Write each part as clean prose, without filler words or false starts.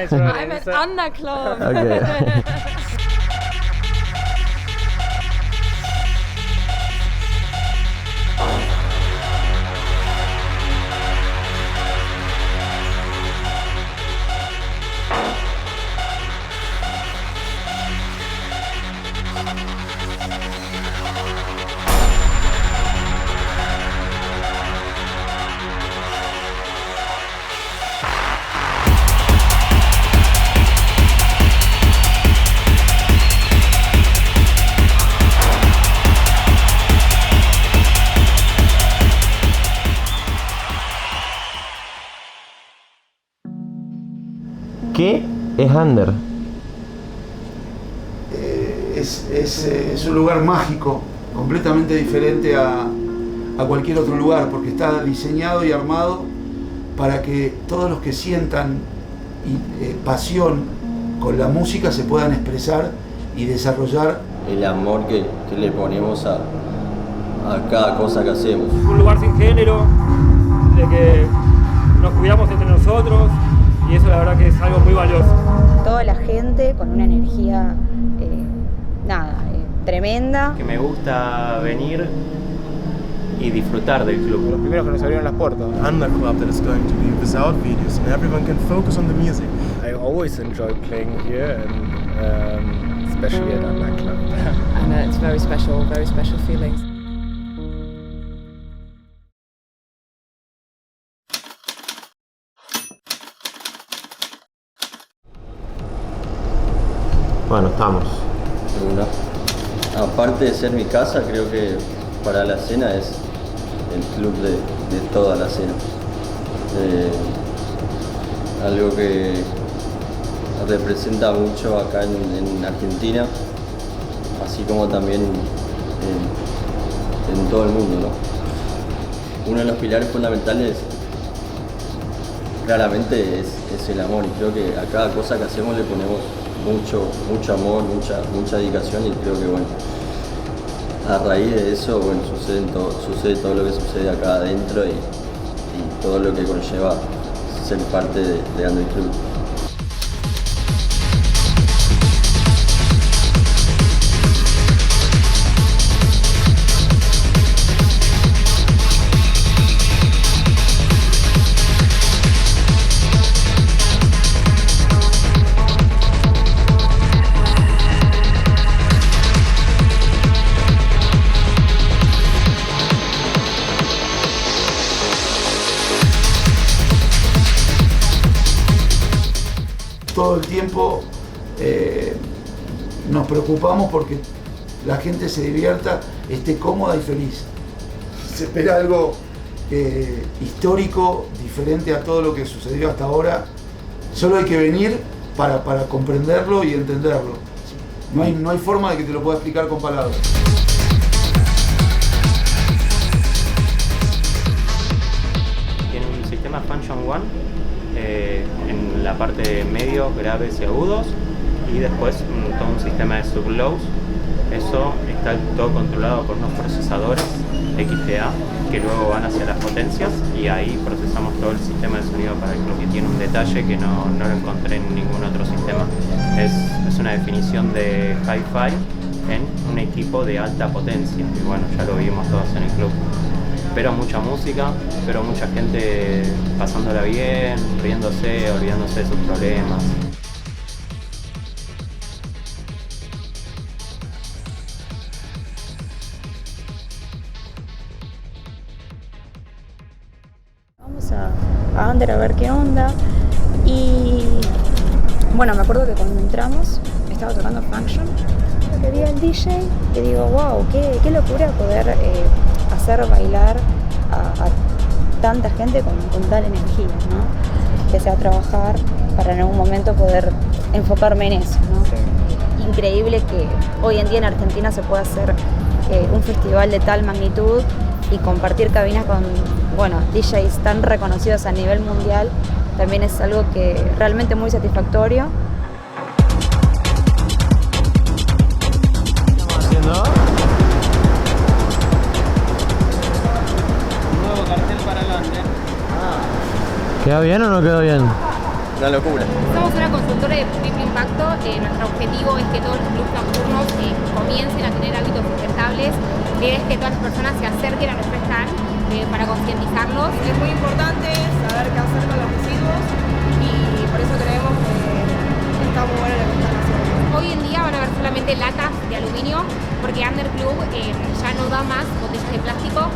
Thanks for I'm an underclown. Okay. ¿Qué es Under? Es un lugar mágico, completamente diferente a cualquier otro lugar, porque está diseñado y armado para que todos los que sientan pasión con la música se puedan expresar y desarrollar el amor que le ponemos a cada cosa que hacemos. Un lugar sin género, de que nos cuidamos entre nosotros, y eso la verdad que es algo muy valioso. Toda la gente con una energía, tremenda. Que me gusta venir y disfrutar del club. Los primeros que nos abrieron las puertas. Under club that is going to be without videos and everyone can focus on the music. I always enjoy playing here, and especially at Under Club. And it's very special feelings. Bueno, estamos. Aparte de ser mi casa, creo que para la cena es el club de toda la cena. Algo que representa mucho acá en Argentina, así como también en todo el mundo, ¿no? Uno de los pilares fundamentales claramente es el amor, y creo que a cada cosa que hacemos le ponemos mucho amor, mucha dedicación, y creo que bueno, a raíz de eso bueno, sucede todo lo que sucede acá adentro y todo lo que conlleva ser parte de Under Club. Todo el tiempo nos preocupamos porque la gente se divierta, esté cómoda y feliz. Se espera algo histórico, diferente a todo lo que sucedió hasta ahora. Solo hay que venir para comprenderlo y entenderlo. No hay forma de que te lo pueda explicar con palabras. Tiene un sistema Function One en la parte de medios, graves y agudos, y después todo un sistema de sublows. Eso está todo controlado por unos procesadores A.K.A. que luego van hacia las potencias, y ahí procesamos todo el sistema de sonido para el club, que tiene un detalle que no lo encontré en ningún otro sistema. Es una definición de hi-fi en un equipo de alta potencia, y bueno, ya lo vimos todos en el club. Pero mucha música, pero mucha gente pasándola bien, riéndose, olvidándose de sus problemas. Vamos a Under a ver qué onda. Y bueno, me acuerdo que cuando entramos estaba tocando Function, que vi al DJ y digo, wow, qué locura poder hacer bailar a tanta gente con tal energía, ¿no? Que sea trabajar para en algún momento poder enfocarme en eso, ¿no? Sí. Increíble que hoy en día en Argentina se pueda hacer un festival de tal magnitud y compartir cabinas con, bueno, DJs tan reconocidos a nivel mundial. También es algo que realmente muy satisfactorio. ¿Qué estamos haciendo? Un nuevo cartel para adelante. ¿Queda bien o no quedó bien? una locura. Somos una consultora de triple impacto. Nuestro objetivo es que todos los clubes nocturnos comiencen a tener hábitos sustentables. Es que todas las personas se acerquen a nuestro stand para concientizarlos. Es muy importante saber qué hacer con los residuos y por eso creemos que está muy buena la que están haciendo. Hoy en día van a haber solamente latas de aluminio porque Under Club ya no da más botellas de plástico.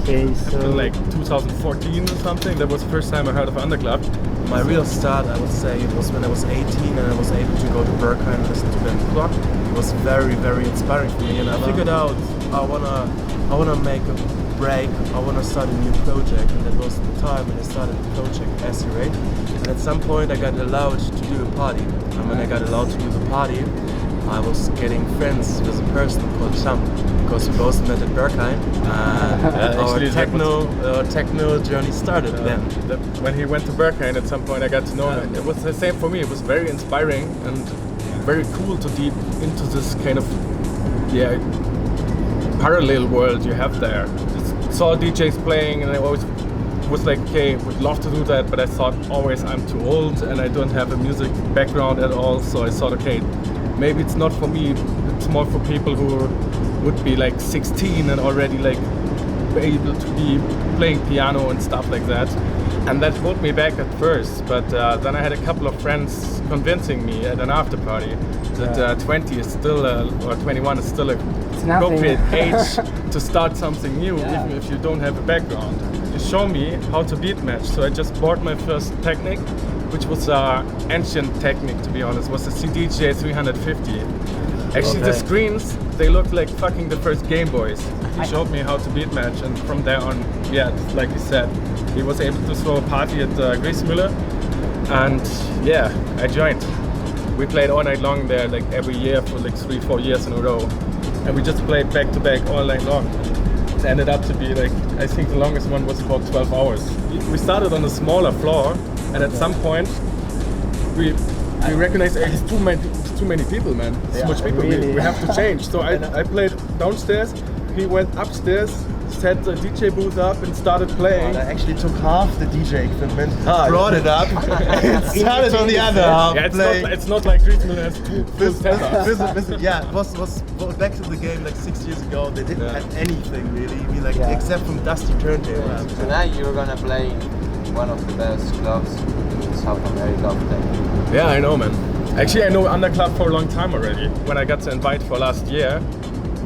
Okay, so After like 2014 or something, that was the first time I heard of Underclub. My real start, I would say, it was when I was 18 and I was able to go to Berkheim and listen to them clock. It was very, very inspiring for me, and I figured out I wanna make a break. I wanna start a new project, and that was the time when I started the project Acierate. And at some point, I got allowed to do a party. And when I got allowed to do the party, I was getting friends with a person called Tham, because we both met at Berkheim. Our techno journey started then. When he went to Berkheim, at some point I got to know him. It was the same for me. It was very inspiring and very cool to deep into this kind of parallel world you have there. Just saw DJs playing and I always was like, okay, would love to do that, but I thought always I'm too old and I don't have a music background at all, so I thought, okay, maybe it's not for me, it's more for people who would be like 16 and already like able to be playing piano and stuff like that. And that held me back at first, but then I had a couple of friends convincing me at an after party that 20 is still, or 21 is still a appropriate age to start something new, even if you don't have a background. You show me how to beat match, so I just bought my first technique, which was an ancient technique, to be honest. It was a CDJ 350. Actually, the screens, they looked like fucking the first Game Boys. He showed me how to beat match, and from there on, like he said, he was able to throw a party at Griesmüller, and I joined. We played all night long there, like every year for like 3-4 years in a row, and we just played back to back all night long. It ended up to be like, I think the longest one was about 12 hours. We started on a smaller floor, and at some point we recognized it's too many people, man. Too much people. Really, we have to change. So I played downstairs. He went upstairs, set the DJ booth up, and started playing. I actually took half the DJ equipment, brought it up, and started on the other half. It's not like Griezmann has two full setups. It was back to the game like 6 years ago. They didn't have anything really, except from dusty turntables. Tonight you're gonna play one of the best clubs in South America of techno. Yeah, I know, man. Actually, I know Underclub for a long time already. When I got the invite for last year,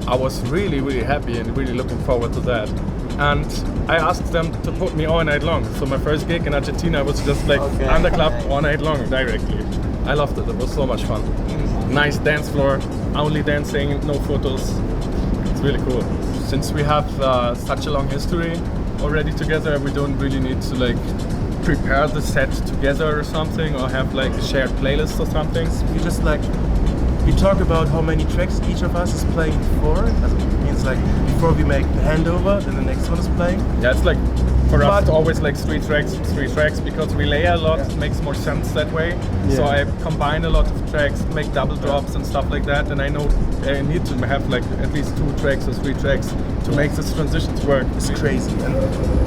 I was really, really happy and really looking forward to that. And I asked them to put me all night long. So my first gig in Argentina was just like Underclub all night long directly. I loved it. It was so much fun. Nice dance floor, only dancing, no photos. It's really cool. Since we have such a long history already together, we don't really need to like prepare the set together or something, or have like a shared playlist or something. We just like, we talk about how many tracks each of us is playing before. That means like before we make the handover, then the next one is playing. Yeah, it's like for us it's always like three tracks because we layer a lot. It makes more sense that way. So I combine a lot of tracks, make double drops and stuff like that, and I know I need to have like at least 2 tracks or 3 tracks to make this transition to work. It's crazy,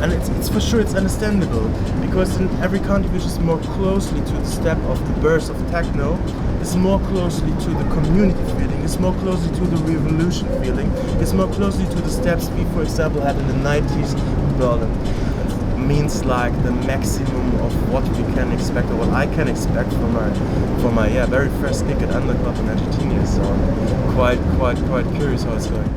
and it's for sure it's understandable, because in every country which is more closely to the step of the burst of techno, it's more closely to the community feeling, it's more closely to the revolution feeling, it's more closely to the steps we, for example, had in the 90s in Berlin. Means like the maximum of what we can expect, or what I can expect from my very first gig at Underclub in Argentina. So I'm quite curious how it's going.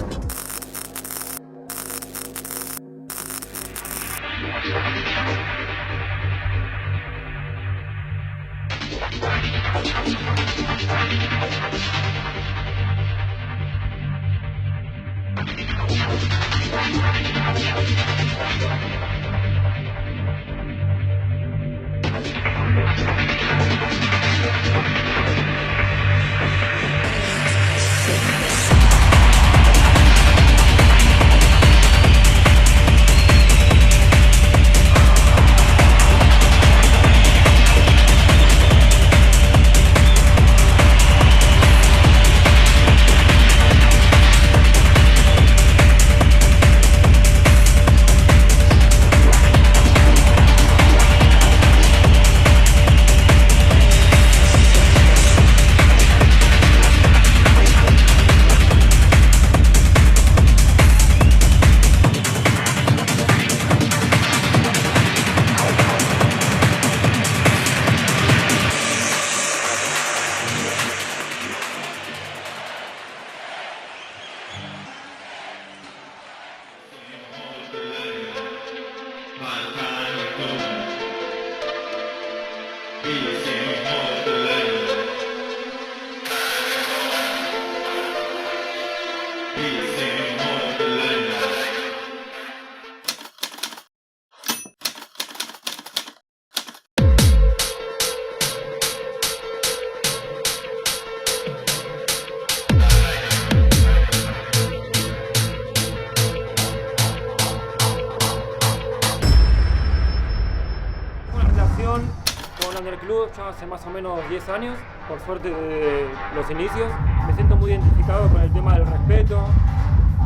Ya hace más o menos 10 años, por suerte de los inicios. Me siento muy identificado con el tema del respeto,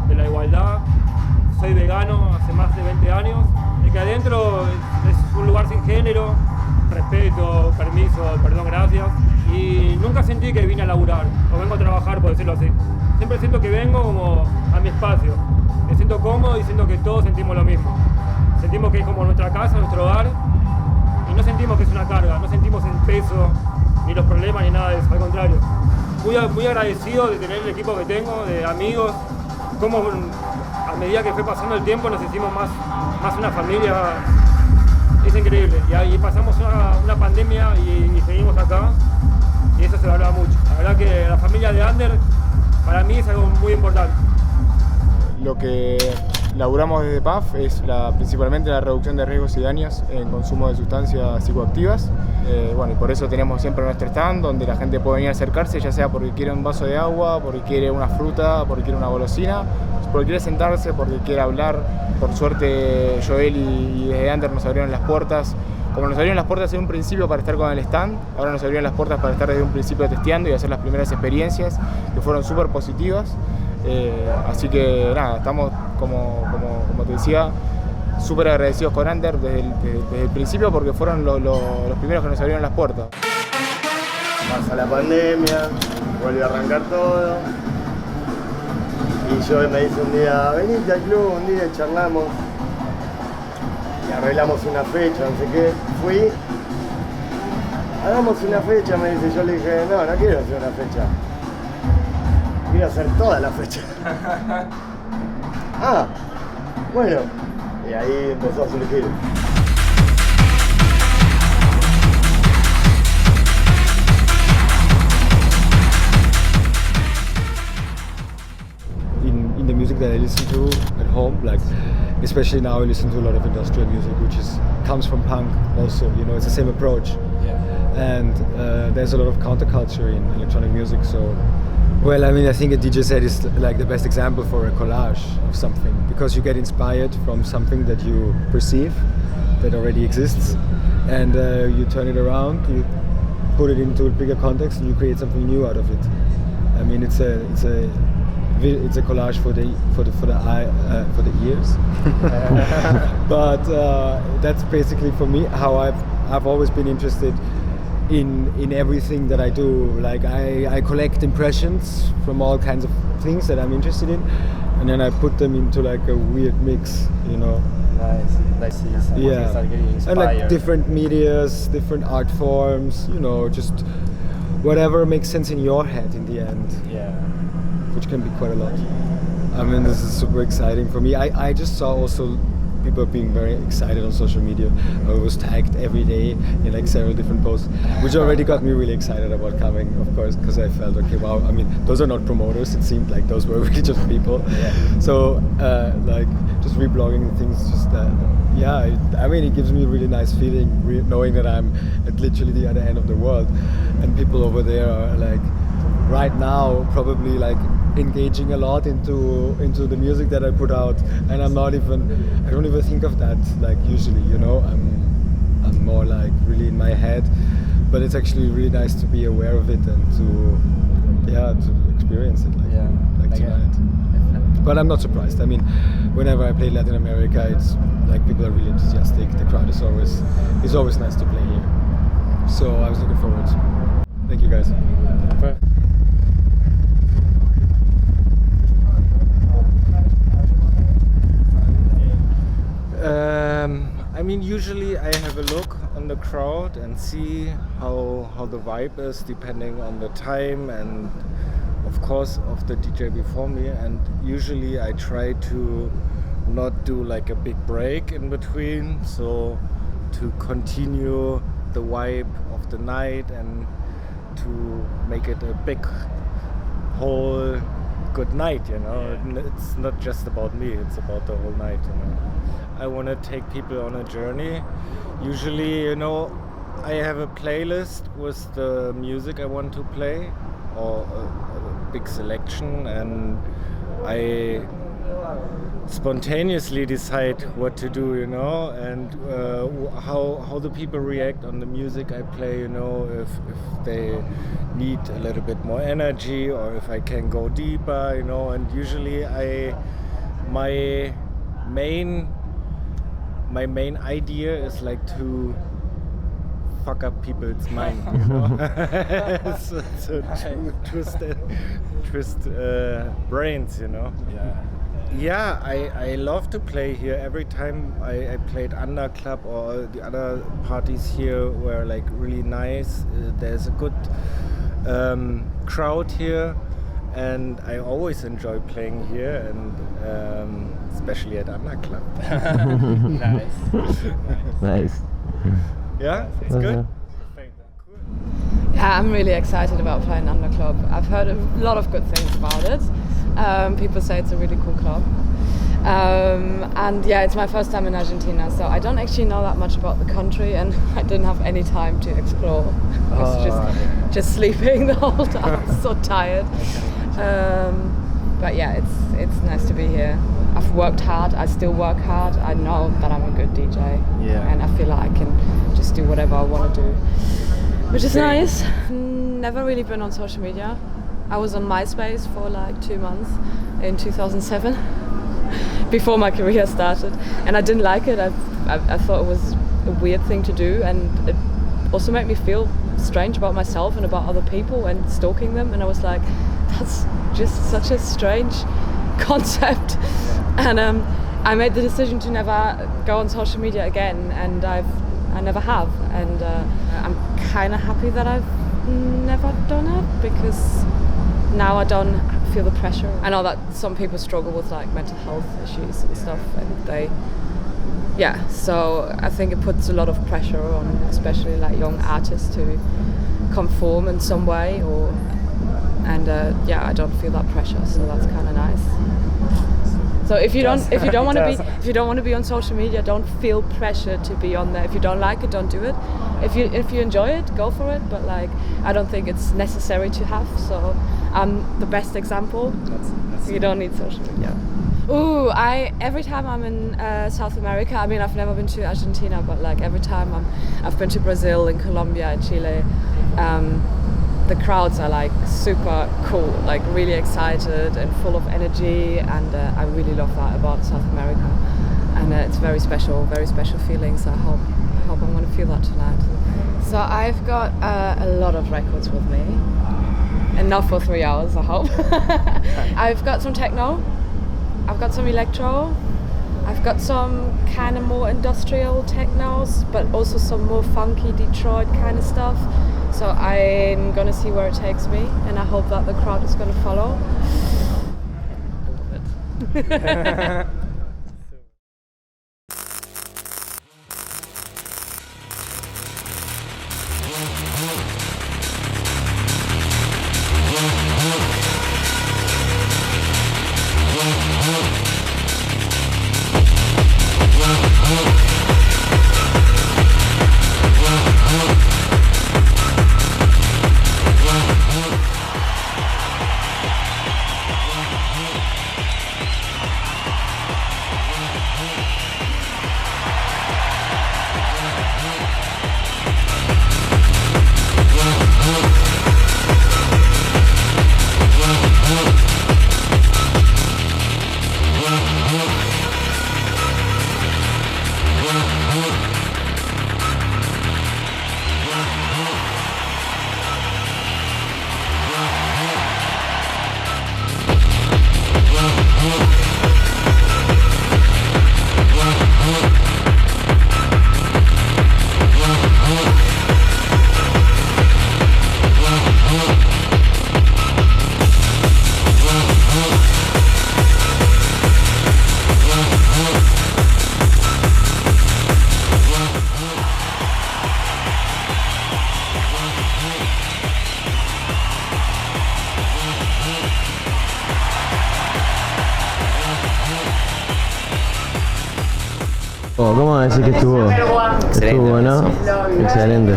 de la igualdad. Soy vegano hace más de 20 años. De que adentro es un lugar sin género, respeto, permiso, perdón, gracias. Y nunca sentí que vine a laburar o vengo a trabajar, por decirlo así. Siempre siento que vengo como a mi espacio. Me siento cómodo y siento que todos sentimos lo mismo. Sentimos que es como nuestra casa, nuestro hogar. Y no sentimos que es una carga, no sentimos el peso, ni los problemas, ni nada de eso, al contrario. Muy agradecido de tener el equipo que tengo, de amigos, como a medida que fue pasando el tiempo nos hicimos más una familia, es increíble. Y ahí pasamos una pandemia y seguimos acá, y eso se valora mucho. La verdad que la familia de Under, para mí es algo muy importante. Lo que laburamos desde PAF es principalmente la reducción de riesgos y daños en consumo de sustancias psicoactivas. Bueno, y por eso tenemos siempre nuestro stand donde la gente puede venir a acercarse, ya sea porque quiere un vaso de agua, porque quiere una fruta, porque quiere una golosina, porque quiere sentarse, porque quiere hablar. Por suerte Joel y desde Under nos abrieron las puertas. Como nos abrieron las puertas en un principio para estar con el stand, ahora nos abrieron las puertas para estar desde un principio testeando y hacer las primeras experiencias que fueron súper positivas. Así que nada, estamos como te decía, súper agradecidos con Under desde el principio porque fueron los primeros que nos abrieron las puertas. Pasa la pandemia, vuelve a arrancar todo y yo me dice un día, venite al club un día y charlamos y arreglamos una fecha, no sé qué, fui, hagamos una fecha, me dice, yo le dije, no quiero hacer una fecha. Quiero hacer toda la fecha. Ah, bueno. Y ahí empezó a surgir. In the music that I listen to at home, like especially now I listen to a lot of industrial music, which comes from punk also. You know, it's the same approach. Yeah. And there's a lot of counterculture in electronic music, so. Well, I mean, I think a DJ set is like the best example for a collage of something because you get inspired from something that you perceive that already exists and you turn it around, you put it into a bigger context and you create something new out of it. I mean, it's a collage for the ears, but that's basically for me how I've always been interested in everything that I do. Like I collect impressions from all kinds of things that I'm interested in, and then I put them into like a weird mix, you know. Nice. Yeah, and like different medias, different art forms, you know, just whatever makes sense in your head in the end. Yeah. Which can be quite a lot. I mean, this is super exciting for me. I just saw also people being very excited on social media. I was tagged every day in like several different posts, which already got me really excited about coming, of course, because I felt, okay, wow, I mean, those are not promoters, it seemed like those were really just people. Yeah. So, like, just reblogging things, just that, yeah, I mean, it gives me a really nice feeling, knowing that I'm at literally the other end of the world, and people over there are like, right now, probably like, engaging a lot into the music that I put out, and I don't even think of that like usually, you know. I'm more like really in my head, but it's actually really nice to be aware of it and to experience it like tonight. But I'm not surprised. I mean, whenever I play Latin America, it's like people are really enthusiastic. The crowd is always nice to play here. So I was looking forward. Thank you guys. I mean, usually I have a look on the crowd and see how the vibe is depending on the time and of course of the DJ before me, and usually I try to not do like a big break in between, so to continue the vibe of the night and to make it a big whole good night, you know. It's not just about me, it's about the whole night, you know. I want to take people on a journey. Usually, you know, I have a playlist with the music I want to play, or a big selection, and I spontaneously decide what to do, you know, and how the people react on the music I play, you know, if they need a little bit more energy or if I can go deeper, you know. And usually my main idea is like to fuck up people's mind, you know. so twist brains, you know. Yeah, I love to play here. Every time I played Under Club or the other parties here were like really nice. There's a good crowd here, and I always enjoy playing here, and especially at Under Club. Nice. Yeah, it's good. Yeah, I'm really excited about playing Under Club. I've heard a lot of good things about it. People say it's a really cool club. And yeah, it's my first time in Argentina, so I don't actually know that much about the country, and I didn't have any time to explore. I was just sleeping the whole time. I was so tired. But yeah, it's nice to be here. I've worked hard, I still work hard. I know that I'm a good DJ, and I feel like I can just do whatever I want to do, which is nice. Never really been on social media. I was on MySpace for like 2 months in 2007, before my career started, and I didn't like it. I thought it was a weird thing to do, and it also made me feel strange about myself and about other people and stalking them, and I was like, that's just such a strange concept. And I made the decision to never go on social media again, and I never have, and I'm kind of happy that I've never done it, because now I don't feel the pressure. I know that some people struggle with like mental health issues and stuff, and so I think it puts a lot of pressure on especially like young artists to conform in some way, I don't feel that pressure, so that's kind of nice. So if you don't want to be on social media, don't feel pressure to be on there. If you don't like it, don't do it. If you enjoy it, go for it. But like, I don't think it's necessary to have. So I'm the best example. You don't need social media. Ooh, every time I'm in South America, I mean, I've never been to Argentina, but like every time I've been to Brazil and Colombia and Chile, the crowds are like super cool, like really excited and full of energy, and I really love that about South America, and it's very special feelings. I hope I'm going to feel that tonight. So I've got a lot of records with me, enough for 3 hours, I hope. I've got some techno, I've got some electro, I've got some kind of more industrial technos, but also some more funky Detroit kind of stuff. So I'm gonna see where it takes me, and I hope that the crowd is gonna follow. ¿Cómo decís que estuvo? Excelente. Estuvo bueno. Excelente.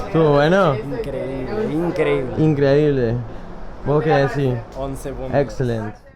¿Estuvo bueno? Increíble, increíble. Increíble. ¿Vos qué decís? 11 puntos. Excelente.